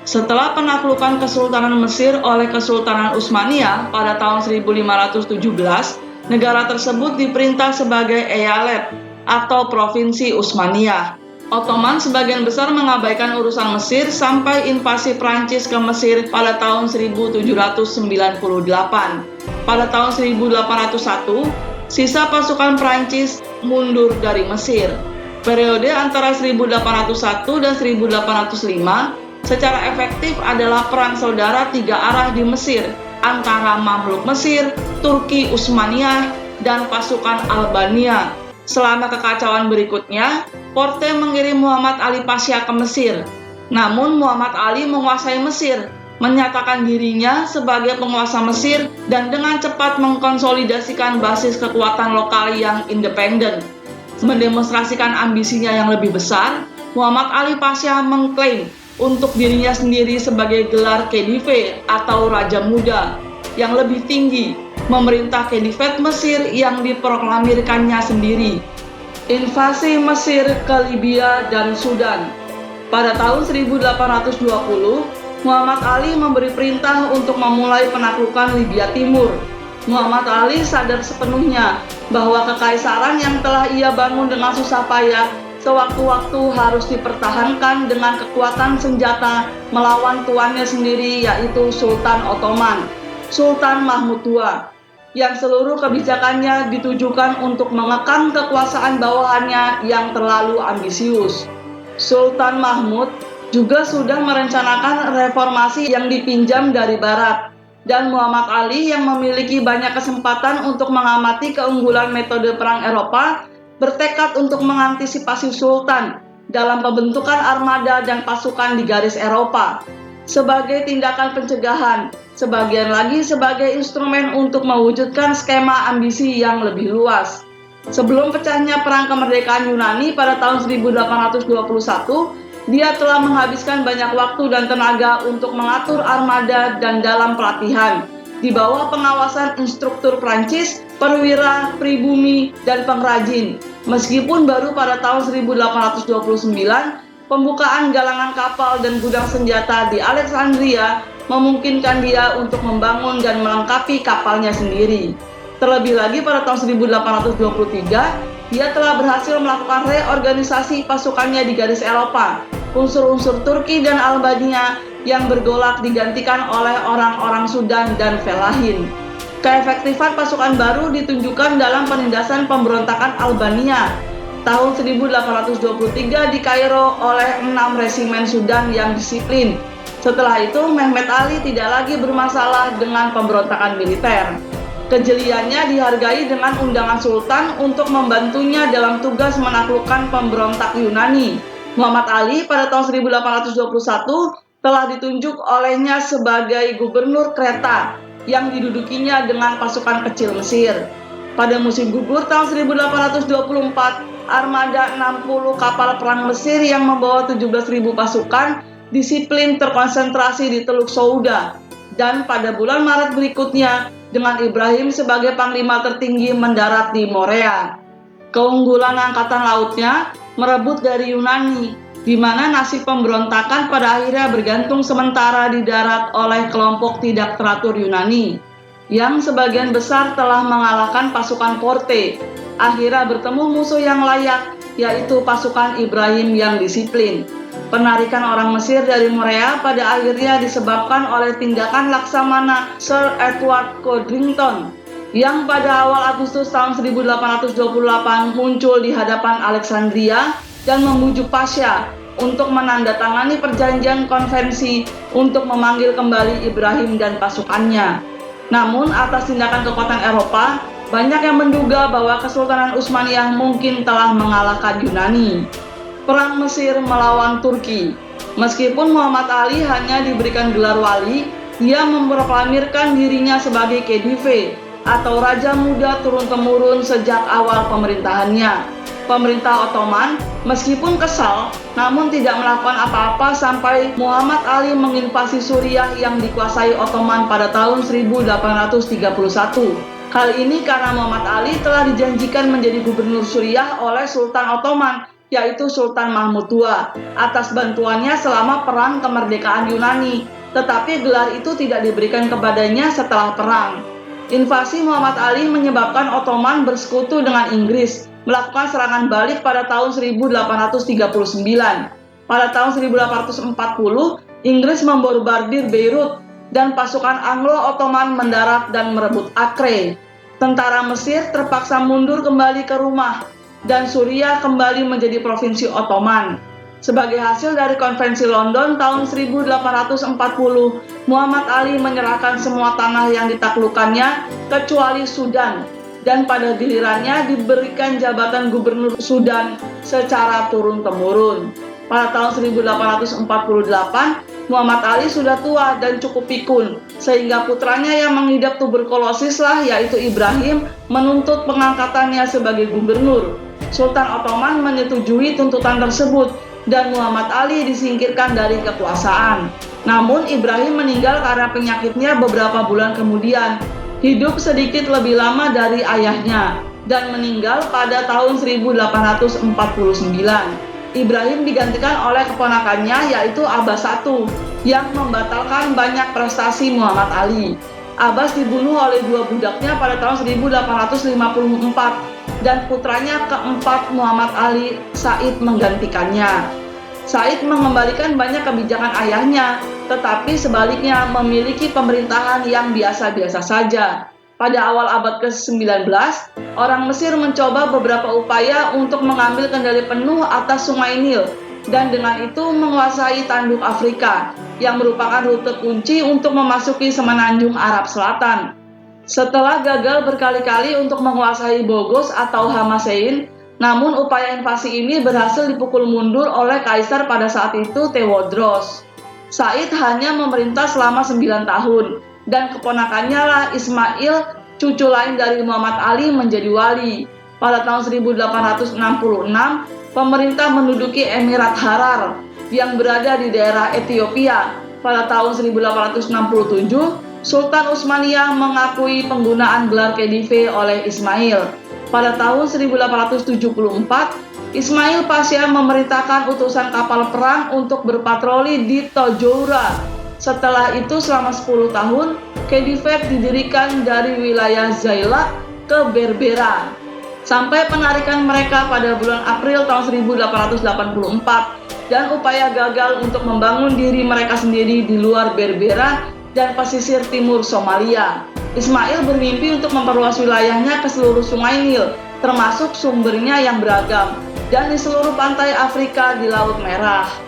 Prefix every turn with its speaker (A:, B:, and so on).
A: Setelah penaklukan Kesultanan Mesir oleh Kesultanan Utsmaniyah pada tahun 1517, negara tersebut diperintah sebagai eyalet atau provinsi Utsmaniyah. Ottoman sebagian besar mengabaikan urusan Mesir sampai invasi Prancis ke Mesir pada tahun 1798. Pada tahun 1801, sisa pasukan Prancis mundur dari Mesir. Periode antara 1801 dan 1805 secara efektif adalah perang saudara tiga arah di Mesir antara Mamluk Mesir, Turki Utsmaniyah, dan pasukan Albania. Selama kekacauan berikutnya, Porte mengirim Muhammad Ali Pasha ke Mesir. Namun Muhammad Ali menguasai Mesir, menyatakan dirinya sebagai penguasa Mesir dan dengan cepat mengkonsolidasikan basis kekuatan lokal yang independen. Mendemonstrasikan ambisinya yang lebih besar, Muhammad Ali Pasha mengklaim untuk dirinya sendiri sebagai gelar Khedive atau Raja Muda yang lebih tinggi, memerintah Khedivate Mesir yang diproklamirkannya sendiri. Invasi Mesir ke Libya dan Sudan. Pada tahun 1820, Muhammad Ali memberi perintah untuk memulai penaklukan Libya Timur. Muhammad Ali sadar sepenuhnya bahwa kekaisaran yang telah ia bangun dengan susah payah sewaktu-waktu harus dipertahankan dengan kekuatan senjata melawan tuannya sendiri, yaitu Sultan Ottoman, Sultan Mahmud II, yang seluruh kebijakannya ditujukan untuk mengekang kekuasaan bawahannya yang terlalu ambisius. Sultan Mahmud juga sudah merencanakan reformasi yang dipinjam dari Barat, dan Muhammad Ali yang memiliki banyak kesempatan untuk mengamati keunggulan metode perang Eropa bertekad untuk mengantisipasi Sultan dalam pembentukan armada dan pasukan di garis Eropa sebagai tindakan pencegahan, sebagian lagi sebagai instrumen untuk mewujudkan skema ambisi yang lebih luas. Sebelum pecahnya perang kemerdekaan Yunani pada tahun 1821, dia telah menghabiskan banyak waktu dan tenaga untuk mengatur armada dan dalam pelatihan di bawah pengawasan instruktur Prancis, perwira, pribumi, dan pengrajin. Meskipun baru pada tahun 1829, pembukaan galangan kapal dan gudang senjata di Alexandria memungkinkan dia untuk membangun dan melengkapi kapalnya sendiri. Terlebih lagi pada tahun 1823, dia telah berhasil melakukan reorganisasi pasukannya di garis Eropa. Unsur-unsur Turki dan Albania yang bergolak digantikan oleh orang-orang Sudan dan Felahin. Keefektifan pasukan baru ditunjukkan dalam penindasan pemberontakan Albania tahun 1823 di Kairo oleh 6 resimen Sudan yang disiplin. Setelah itu, Mehmet Ali tidak lagi bermasalah dengan pemberontakan militer. Kejeliannya dihargai dengan undangan Sultan untuk membantunya dalam tugas menaklukkan pemberontak Yunani. Muhammad Ali pada tahun 1821 telah ditunjuk olehnya sebagai gubernur Kreta yang didudukinya dengan pasukan kecil Mesir. Pada musim gugur tahun 1824, armada 60 kapal perang Mesir yang membawa 17.000 pasukan disiplin terkonsentrasi di Teluk Souda, dan pada bulan Maret berikutnya dengan Ibrahim sebagai panglima tertinggi mendarat di Morea. Keunggulan angkatan lautnya merebut dari Yunani, di mana nasib pemberontakan pada akhirnya bergantung sementara di darat oleh kelompok tidak teratur Yunani, yang sebagian besar telah mengalahkan pasukan Porte. Akhirnya bertemu musuh yang layak, yaitu pasukan Ibrahim yang disiplin. Penarikan orang Mesir dari Morea pada akhirnya disebabkan oleh tindakan Laksamana Sir Edward Codrington, yang pada awal Agustus tahun 1828 muncul di hadapan Alexandria dan membujuk Pasha untuk menandatangani perjanjian konvensi untuk memanggil kembali Ibrahim dan pasukannya. Namun atas tindakan kekuatan Eropa, banyak yang menduga bahwa Kesultanan Utsmaniyah mungkin telah mengalahkan Yunani. Perang Mesir melawan Turki. Meskipun Muhammad Ali hanya diberikan gelar wali, dia memproklamirkan dirinya sebagai Khedive atau Raja Muda turun-temurun sejak awal pemerintahannya. Pemerintah Ottoman meskipun kesal, namun tidak melakukan apa-apa sampai Muhammad Ali menginvasi Suriah yang dikuasai Ottoman pada tahun 1831. Hal ini karena Muhammad Ali telah dijanjikan menjadi gubernur Suriah oleh Sultan Ottoman yaitu Sultan Mahmud II, atas bantuannya selama Perang Kemerdekaan Yunani, tetapi gelar itu tidak diberikan kepadanya setelah perang. Invasi Muhammad Ali menyebabkan Ottoman bersekutu dengan Inggris, melakukan serangan balik pada tahun 1839. Pada tahun 1840, Inggris membombardir Beirut, dan pasukan Anglo-Ottoman mendarat dan merebut Acre. Tentara Mesir terpaksa mundur kembali ke rumah, dan Suriah kembali menjadi provinsi Ottoman. Sebagai hasil dari Konvensi London tahun 1840, Muhammad Ali menyerahkan semua tanah yang ditaklukkannya kecuali Sudan, dan pada gilirannya diberikan jabatan gubernur Sudan secara turun-temurun. Pada tahun 1848, Muhammad Ali sudah tua dan cukup pikun, sehingga putranya yang mengidap tuberkulosis yaitu Ibrahim, menuntut pengangkatannya sebagai gubernur. Sultan Ottoman menyetujui tuntutan tersebut, dan Muhammad Ali disingkirkan dari kekuasaan. Namun Ibrahim meninggal karena penyakitnya beberapa bulan kemudian, hidup sedikit lebih lama dari ayahnya, dan meninggal pada tahun 1849. Ibrahim digantikan oleh keponakannya yaitu Abbas I yang membatalkan banyak prestasi Muhammad Ali. Abbas dibunuh oleh dua budaknya pada tahun 1854 dan putranya keempat Muhammad Ali, Said, menggantikannya. Said mengembalikan banyak kebijakan ayahnya, tetapi sebaliknya memiliki pemerintahan yang biasa-biasa saja. Pada awal abad ke-19, orang Mesir mencoba beberapa upaya untuk mengambil kendali penuh atas Sungai Nil dan dengan itu menguasai tanduk Afrika, yang merupakan rute kunci untuk memasuki semenanjung Arab Selatan. Setelah gagal berkali-kali untuk menguasai Bogos atau Hamasein, namun upaya invasi ini berhasil dipukul mundur oleh kaisar pada saat itu, Tewodros. Said hanya memerintah selama 9 tahun, dan keponakannya Ismail, cucu lain dari Muhammad Ali, menjadi wali. Pada tahun 1866, pemerintah menduduki Emirat Harar yang berada di daerah Ethiopia. Pada tahun 1867, Sultan Utsmaniyah mengakui penggunaan gelar Khedive oleh Ismail. Pada tahun 1874, Ismail Pasha memerintahkan utusan kapal perang untuk berpatroli di Tojoura. Setelah itu selama 10 tahun, Khedive didirikan dari wilayah Zaila ke Berbera, sampai penarikan mereka pada bulan April tahun 1884, dan upaya gagal untuk membangun diri mereka sendiri di luar Berbera dan pesisir timur Somalia. Ismail bermimpi untuk memperluas wilayahnya ke seluruh Sungai Nil, termasuk sumbernya yang beragam, dan di seluruh pantai Afrika di Laut Merah.